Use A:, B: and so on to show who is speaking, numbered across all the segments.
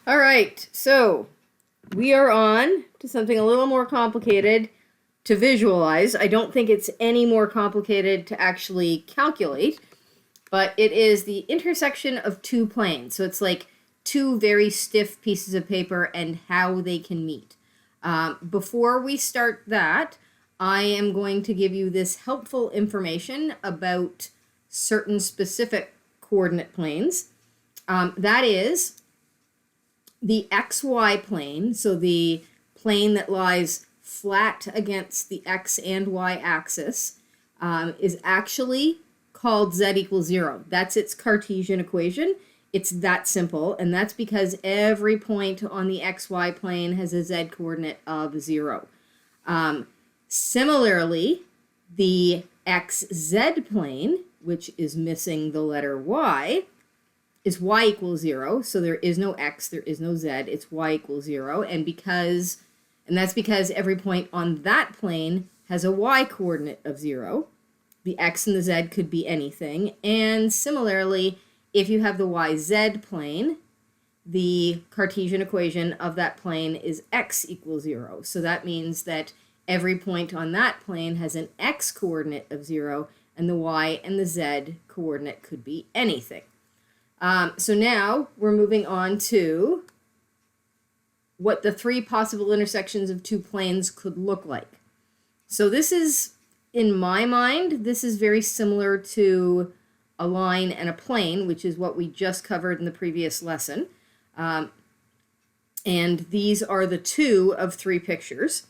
A: All right, so we are on to something a little more complicated to visualize. I don't think it's any more complicated to actually calculate, but it is the intersection of two planes. So it's like two very stiff pieces of paper and how they can meet. Before we start that, I am going to give you this helpful information about certain specific coordinate planes. That is the XY plane, so the plane that lies flat against the X and Y axis, is actually called Z equals 0. That's its Cartesian equation. It's that simple, and that's because every point on the XY plane has a Z coordinate of 0. Similarly, the XZ plane, which is missing the letter Y, is Y equals 0. So there is no X, there is no Z, it's Y equals 0. And that's because every point on that plane has a Y coordinate of 0. The X and the Z could be anything. And similarly, if you have the YZ plane, the Cartesian equation of that plane is X equals 0. So that means that every point on that plane has an X coordinate of 0, and the Y and the Z coordinate could be anything. So now we're moving on to what the three possible intersections of two planes could look like. So this is, in my mind, this is very similar to a line and a plane, which is what we just covered in the previous lesson. And these are the two of three pictures.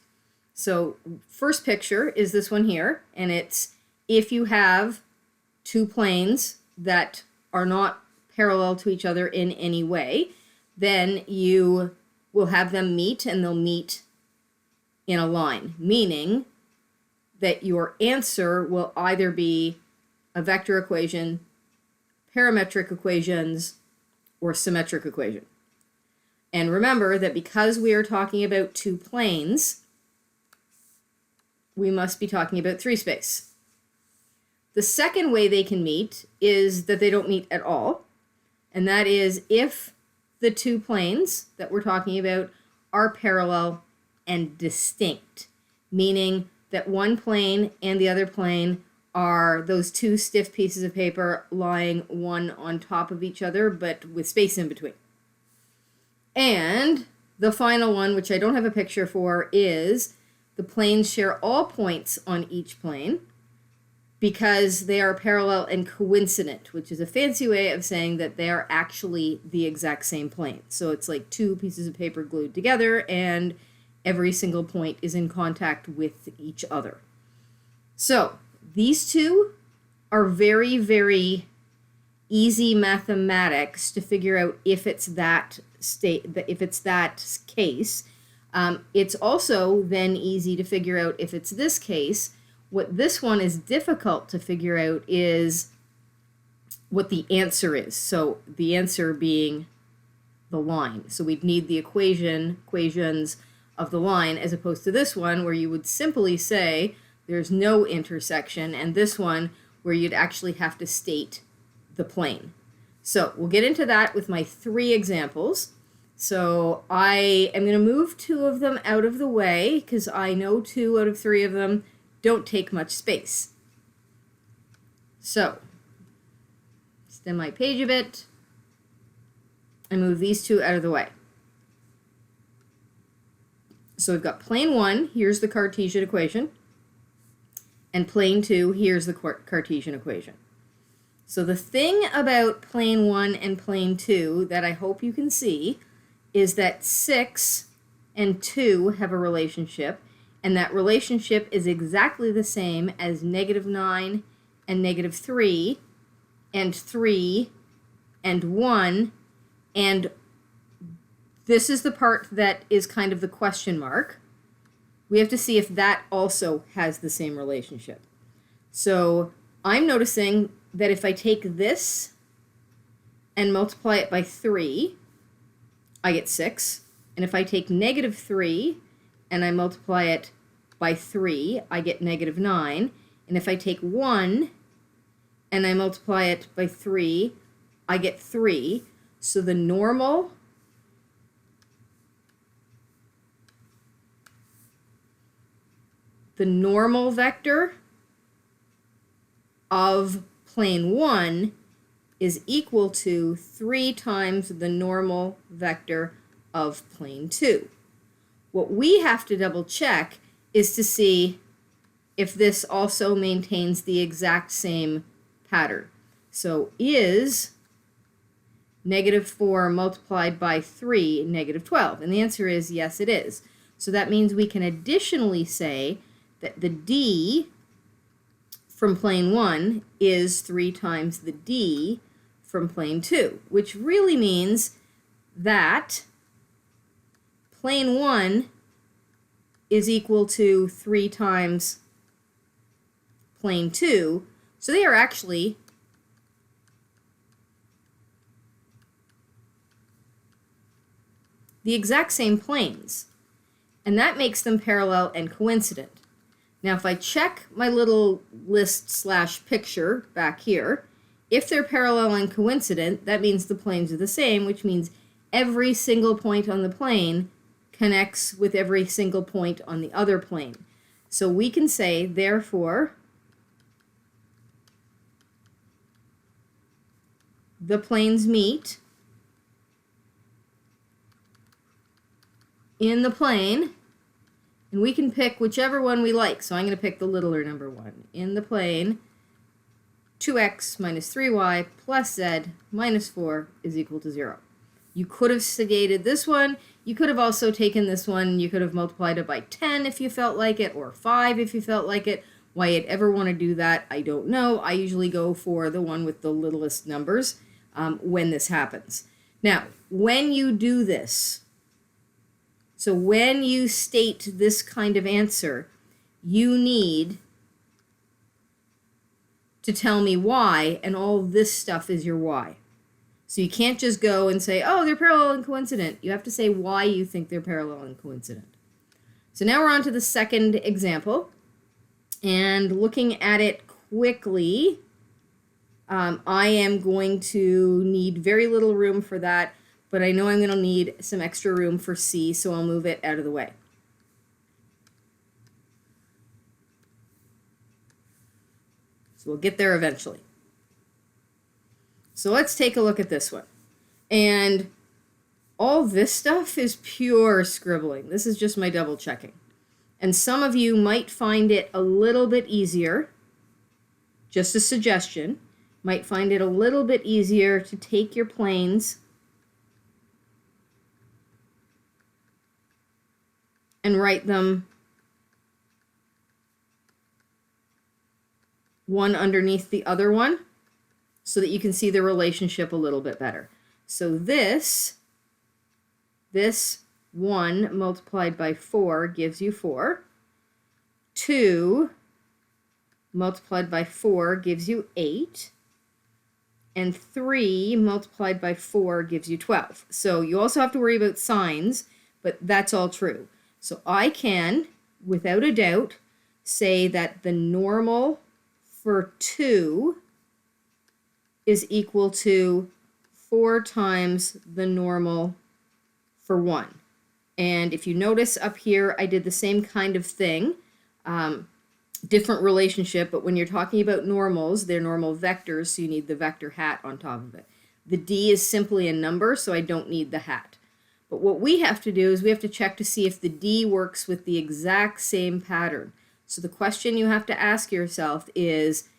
A: So first picture is this one here, and it's if you have two planes that are not parallel to each other in any way, then you will have them meet, and they'll meet in a line, meaning that your answer will either be a vector equation, parametric equations, or symmetric equation. And remember that because we are talking about two planes, we must be talking about three space. The second way they can meet is that they don't meet at all. And that is if the two planes that we're talking about are parallel and distinct, meaning that one plane and the other plane are those two stiff pieces of paper lying one on top of each other, but with space in between. And the final one, which I don't have a picture for, is the planes share all points on each plane because they are parallel and coincident, which is a fancy way of saying that they are actually the exact same plane. So it's like two pieces of paper glued together, and every single point is in contact with each other. So these two are very, very easy mathematics to figure out if it's that case. It's also then easy to figure out if it's this case. What this one is difficult to figure out is what the answer is. So the answer being the line. So we'd need the equations of the line, as opposed to this one where you would simply say there's no intersection, and this one where you'd actually have to state the plane. So we'll get into that with my three examples. So I am going to move two of them out of the way because I know 2 out of 3 of them don't take much space. So stem my page a bit and move these two out of the way. So we've got plane 1, here's the Cartesian equation, and plane 2, here's the Cartesian equation. So the thing about plane 1 and plane 2 that I hope you can see is that 6 and 2 have a relationship, and that relationship is exactly the same as -9 and -3 and 3 and 1, and this is the part that is kind of the question mark. We have to see if that also has the same relationship. So I'm noticing that if I take this and multiply it by 3, I get 6. And if I take -3 and I multiply it by 3, I get -9. And if I take 1 and I multiply it by 3, I get 3. So the normal the normal vector of plane 1 is equal to 3 times the normal vector of plane 2. What we have to double check is to see if this also maintains the exact same pattern. So is -4 multiplied by 3 -12? And the answer is yes, it is. So that means we can additionally say that the D from plane 1 is 3 times the D from plane 2, which really means that plane 1 is equal to 3 times plane 2, so they are actually the exact same planes, and that makes them parallel and coincident. Now if I check my little list/picture back here, if they're parallel and coincident, that means the planes are the same, which means every single point on the plane connects with every single point on the other plane. So we can say, therefore, the planes meet in the plane, and we can pick whichever one we like. So I'm going to pick the littler number 1. In the plane, 2x minus 3y plus z minus 4 is equal to 0. You could have sedated this one. You could have also taken this one. You could have multiplied it by 10 if you felt like it, or 5 if you felt like it. Why you'd ever want to do that, I don't know. I usually go for the one with the littlest numbers when this happens. Now, when you do this, so when you state this kind of answer, you need to tell me why, and all this stuff is your why. So you can't just go and say, oh, they're parallel and coincident. You have to say why you think they're parallel and coincident. So now we're on to the second example. And looking at it quickly, I am going to need very little room for that, but I know I'm going to need some extra room for C, so I'll move it out of the way. So we'll get there eventually. So let's take a look at this one. And all this stuff is pure scribbling. This is just my double checking. And some of you might find it a little bit easier, just a suggestion, might find it a little bit easier to take your planes and write them one underneath the other one, so that you can see the relationship a little bit better. So this 1 multiplied by 4 gives you 4. 2 multiplied by 4 gives you 8. And 3 multiplied by 4 gives you 12. So you also have to worry about signs, but that's all true. So I can, without a doubt, say that the normal for 2 is equal to 4 times the normal for 1. And if you notice up here, I did the same kind of thing, different relationship, but when you're talking about normals, they're normal vectors, so you need the vector hat on top of it. The D is simply a number, so I don't need the hat. But what we have to do is we have to check to see if the D works with the exact same pattern. So the question you have to ask yourself is,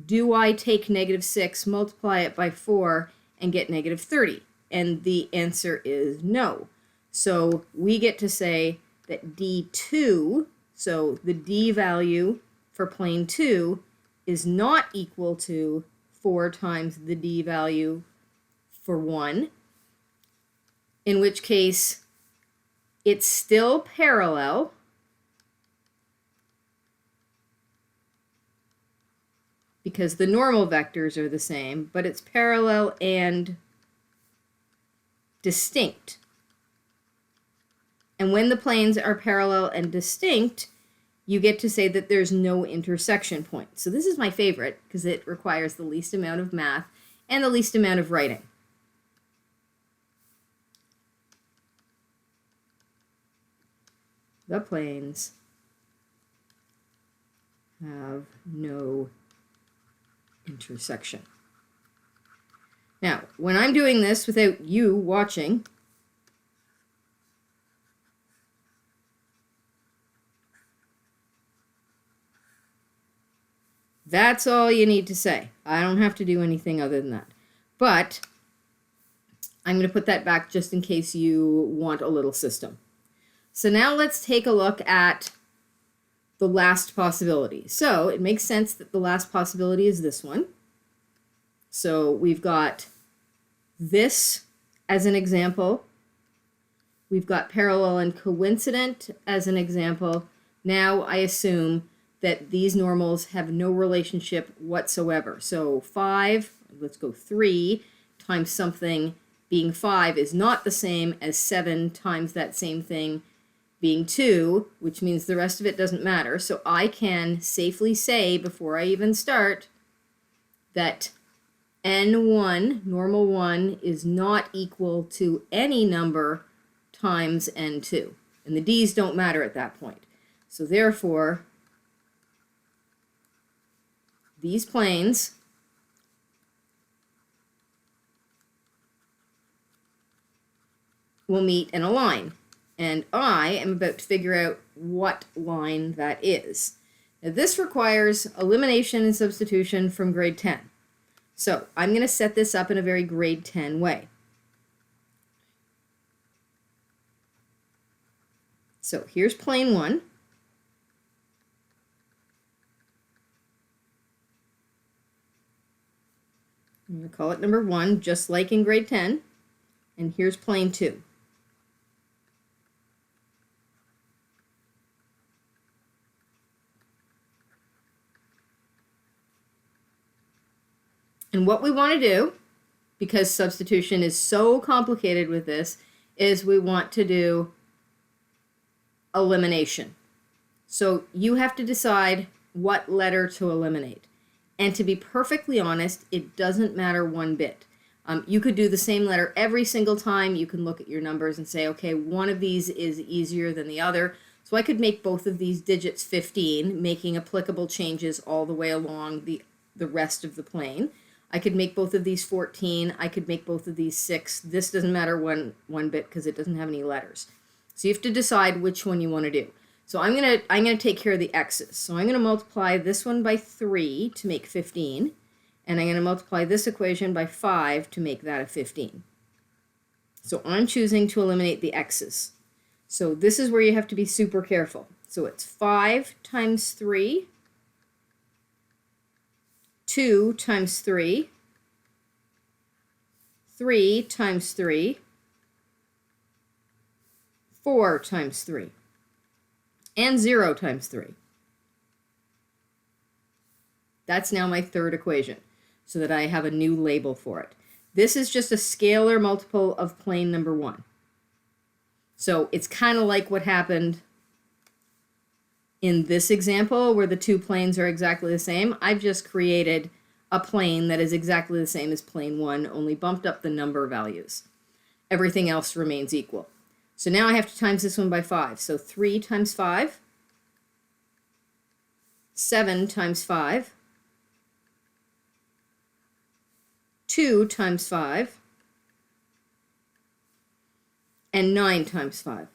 A: do I take -6, multiply it by 4, and get -30? And the answer is no. So we get to say that D2, so the D value for plane 2, is not equal to 4 times the D value for 1, in which case it's still parallel, because the normal vectors are the same, but it's parallel and distinct. And when the planes are parallel and distinct, you get to say that there's no intersection point. So this is my favorite because it requires the least amount of math and the least amount of writing. The planes have no intersection. Now, when I'm doing this without you watching, that's all you need to say. I don't have to do anything other than that. But I'm going to put that back just in case you want a little system. So now let's take a look at the last possibility. So it makes sense that the last possibility is this one. So we've got this as an example. We've got parallel and coincident as an example. Now I assume that these normals have no relationship whatsoever. So 5, let's go 3 times something being 5 is not the same as 7 times that same thing being 2, which means the rest of it doesn't matter. So I can safely say before I even start that n1, normal 1, is not equal to any number times n2. And the d's don't matter at that point. So therefore, these planes will meet and align. And I am about to figure out what line that is. Now this requires elimination and substitution from grade 10. So I'm going to set this up in a very grade 10 way. So here's plane 1. I'm going to call it number 1, just like in grade 10. And here's plane 2. And what we want to do, because substitution is so complicated with this, is we want to do elimination. So you have to decide what letter to eliminate. And to be perfectly honest, it doesn't matter one bit. You could do the same letter every single time. You can look at your numbers and say, okay, one of these is easier than the other. So I could make both of these digits 15, making applicable changes all the way along the rest of the plane. I could make both of these 14. I could make both of these 6. This doesn't matter one bit because it doesn't have any letters. So you have to decide which one you want to do. So I'm gonna take care of the x's. So I'm gonna multiply this one by 3 to make 15, and I'm gonna multiply this equation by 5 to make that a 15. So I'm choosing to eliminate the x's. So this is where you have to be super careful. So it's 5 times 3. 2 times 3, 3 times 3, 4 times 3, and 0 times 3. That's now my third equation, so that I have a new label for it. This is just a scalar multiple of plane number 1. So it's kind of like what happened in this example where the two planes are exactly the same. I've just created a plane that is exactly the same as plane 1, only bumped up the number values. Everything else remains equal. So now I have to times this one by 5. So 3 times 5, 7 times 5, 2 times 5, and 9 times 5.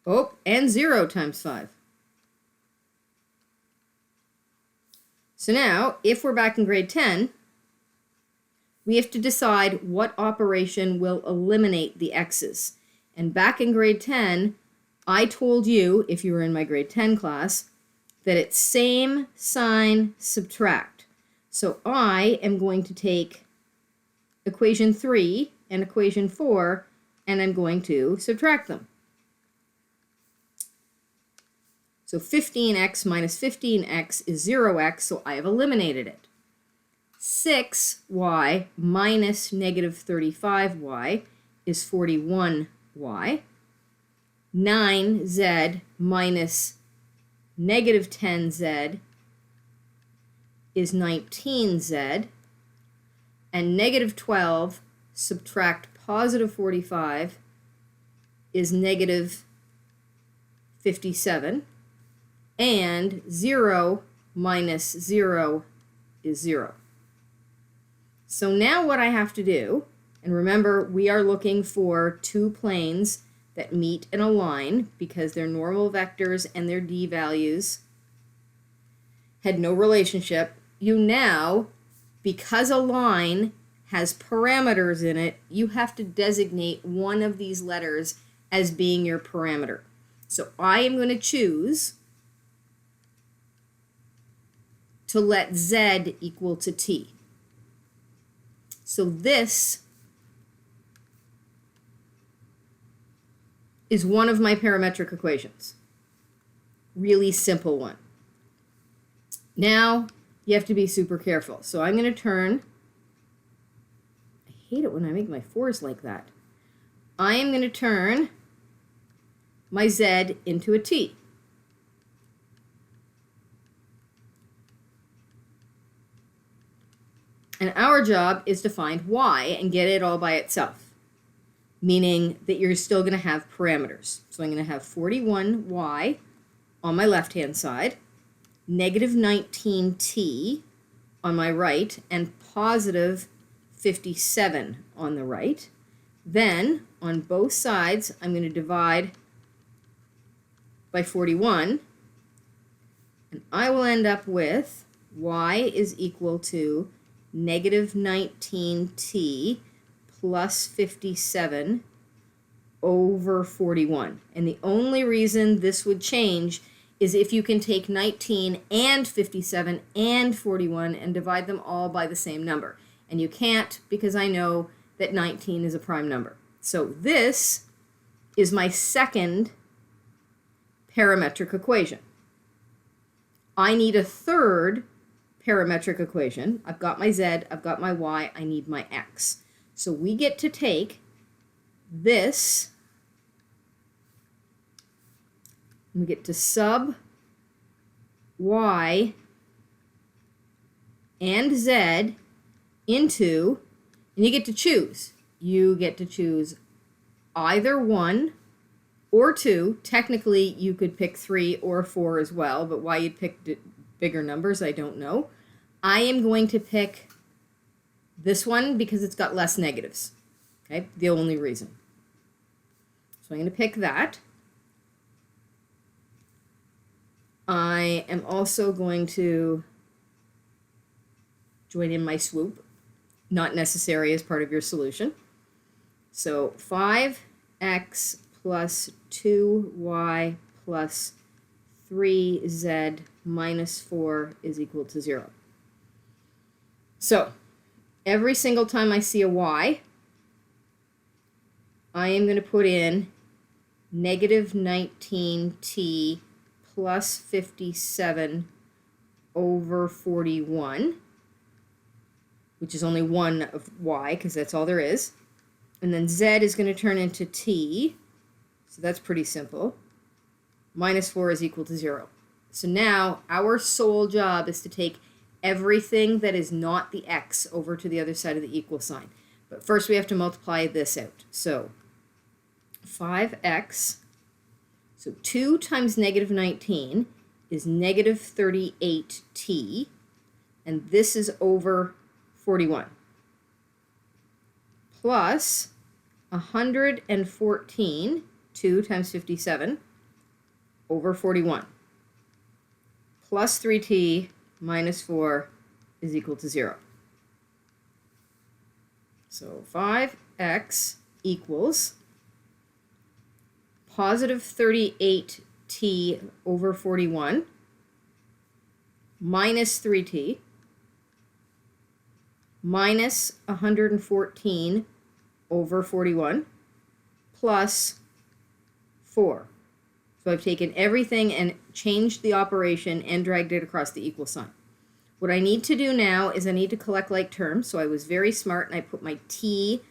A: Oh, and 0 times 5. So now, if we're back in grade 10, we have to decide what operation will eliminate the x's. And back in grade 10, I told you, if you were in my grade 10 class, that it's same sign subtract. So I am going to take equation 3 and equation 4, and I'm going to subtract them. So 15x minus 15x is 0x, so I have eliminated it. 6y minus negative 35y is 41y. 9z minus negative 10z is 19z. And negative 12 subtract positive 45 is negative 57. and 0 minus 0 is 0. So now what I have to do, and remember we are looking for two planes that meet and align because their normal vectors and their d values had no relationship. You now, because a line has parameters in it, you have to designate one of these letters as being your parameter. So I am going to choose to let z equal to t. So this is one of my parametric equations. Really simple one. Now you have to be super careful. So I'm going to turn, I hate it when I make my 4s like that. I am going to turn my z into a t. And our job is to find y and get it all by itself, meaning that you're still going to have parameters. So I'm going to have 41y on my left-hand side, negative 19t on my right, and positive 57 on the right. Then, on both sides, I'm going to divide by 41, and I will end up with y is equal to negative 19t plus 57 over 41. And the only reason this would change is if you can take 19 and 57 and 41 and divide them all by the same number. And you can't, because I know that 19 is a prime number. So this is my second parametric equation. I need a third parametric equation. I've got my z, I've got my y, I need my x. So we get to take this, we get to sub y and z into, and you get to choose. You get to choose either 1 or 2. Technically, you could pick 3 or 4 as well, but why you'd pick bigger numbers, I don't know. I am going to pick this one because it's got less negatives. Okay, the only reason. So I'm going to pick that. I am also going to join in my swoop, not necessary as part of your solution. So 5x plus 2y plus 3z minus 4 is equal to 0. So every single time I see a y, I am going to put in negative 19t plus 57 over 41, which is only one of y, because that's all there is. And then z is going to turn into t, so that's pretty simple. Minus 4 is equal to 0. So now our sole job is to take everything that is not the x over to the other side of the equal sign. But first we have to multiply this out. So 5x, so 2 times negative 19 is negative 38t, and this is over 41, plus 114, 2 times 57, over 41, plus 3t minus 4 is equal to 0. So 5x equals positive 38t over 41 minus 3t minus 114 over 41 plus 4. So I've taken everything and changed the operation and dragged it across the equal sign. What I need to do now is I need to collect like terms. So I was very smart and I put my t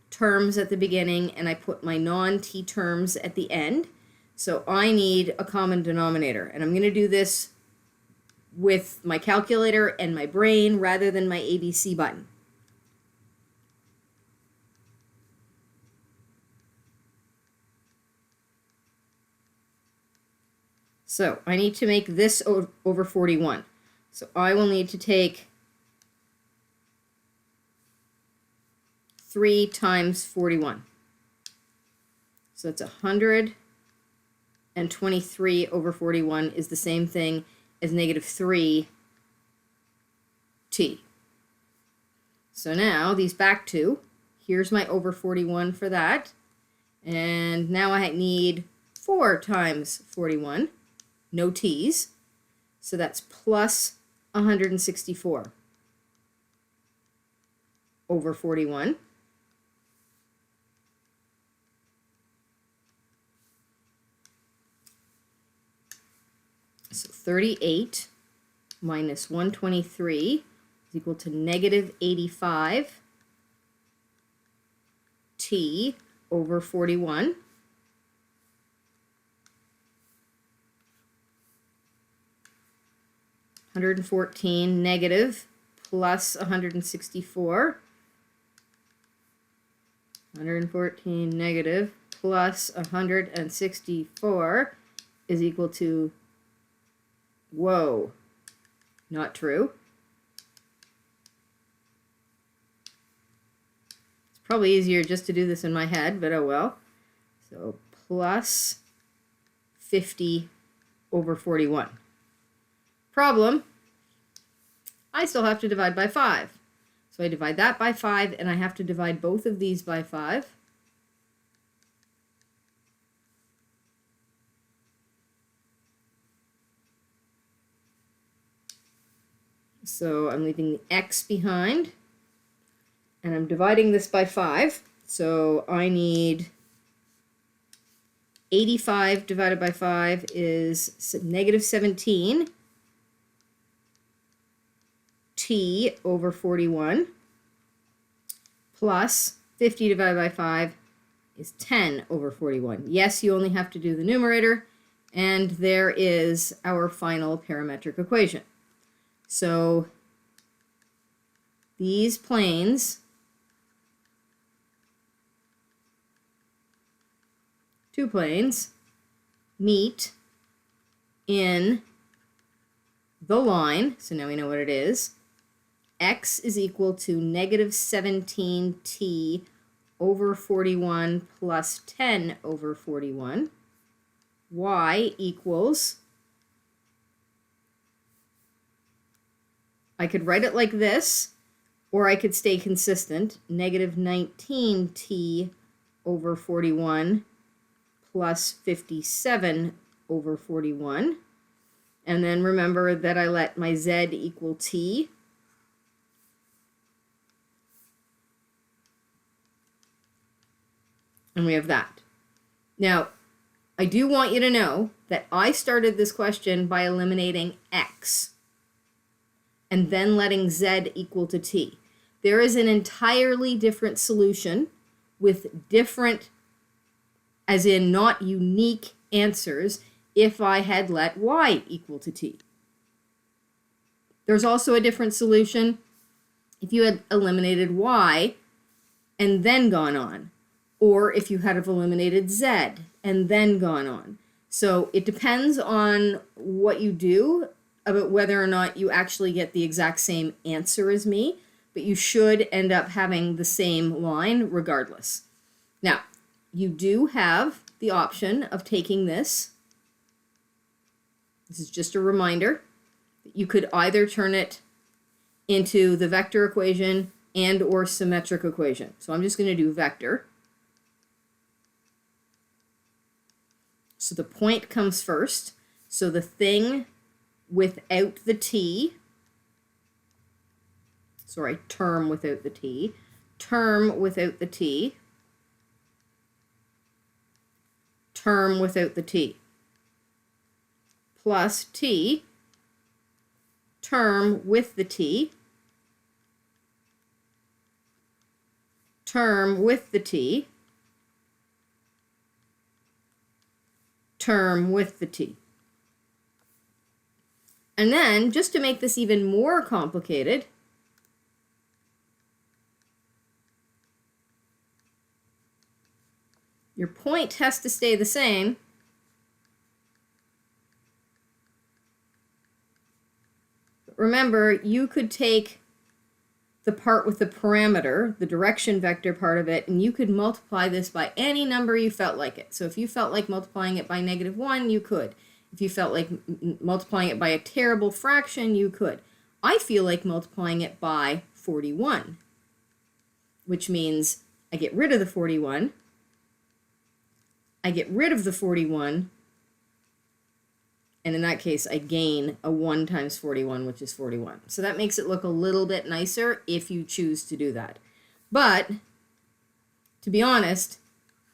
A: terms at the beginning and I put my non-t terms at the end. So I need a common denominator, and I'm going to do this with my calculator and my brain rather than my ABC button. So I need to make this over 41. So I will need to take 3 times 41. So that's 123 over 41 is the same thing as negative 3t. So now these back two. Here's my over 41 for that. And now I need 4 times 41. No t's. So that's plus 164 over 41. So 38 minus 123 is equal to negative 85 t over 41. $114 negative plus 164. 114 negative plus 164 is equal to, whoa, not true. It's probably easier just to do this in my head, but oh well. So plus 50 over 41. Problem, I still have to divide by 5. So I divide that by 5, and I have to divide both of these by 5. So I'm leaving the x behind, and I'm dividing this by 5. So I need 85 divided by 5 is negative 17 t over 41 plus 50 divided by 5 is 10 over 41. Yes, you only have to do the numerator, and there is our final parametric equation. So these planes, two planes, meet in the line, so now we know what it is. X is equal to negative 17t over 41 plus 10 over 41. Y equals, I could write it like this, or I could stay consistent, negative 19t over 41 plus 57 over 41. And then remember that I let my z equal t. And we have that. Now, I do want you to know that I started this question by eliminating x and then letting z equal to t. There is an entirely different solution with different, as in not unique, answers if I had let y equal to t. There's also a different solution if you had eliminated y and then gone on, or if you had have eliminated z and then gone on. So it depends on what you do about whether or not you actually get the exact same answer as me, but you should end up having the same line regardless. Now, you do have the option of taking this. This is just a reminder that you could either turn it into the vector equation and or symmetric equation. So I'm just going to do vector. So the point comes first. So the thing without the t, sorry, term without the t, term without the t, term without the t, plus t, term with the t, term with the t, term with the t. And then, just to make this even more complicated, your point has to stay the same, remember, you could take the part with the parameter, the direction vector part of it, and you could multiply this by any number you felt like it. So if you felt like multiplying it by -1, you could. If you felt like multiplying it by a terrible fraction, you could. I feel like multiplying it by 41, which means I get rid of the 41, I get rid of the 41, and in that case, I gain a 1 times 41, which is 41. So that makes it look a little bit nicer if you choose to do that. But, to be honest,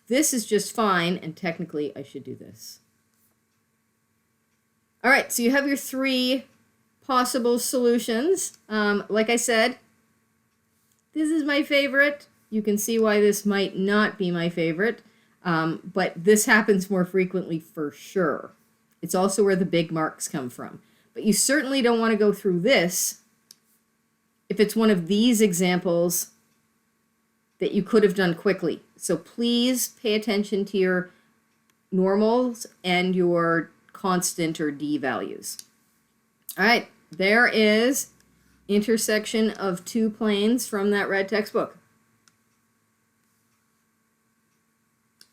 A: this is just fine, and technically I should do this. All right, so you have your 3 possible solutions. Like I said, this is my favorite. You can see why this might not be my favorite, but this happens more frequently for sure. It's also where the big marks come from. But you certainly don't want to go through this if it's one of these examples that you could have done quickly. So please pay attention to your normals and your constant or d values. All right, there is intersection of 2 planes from that red textbook.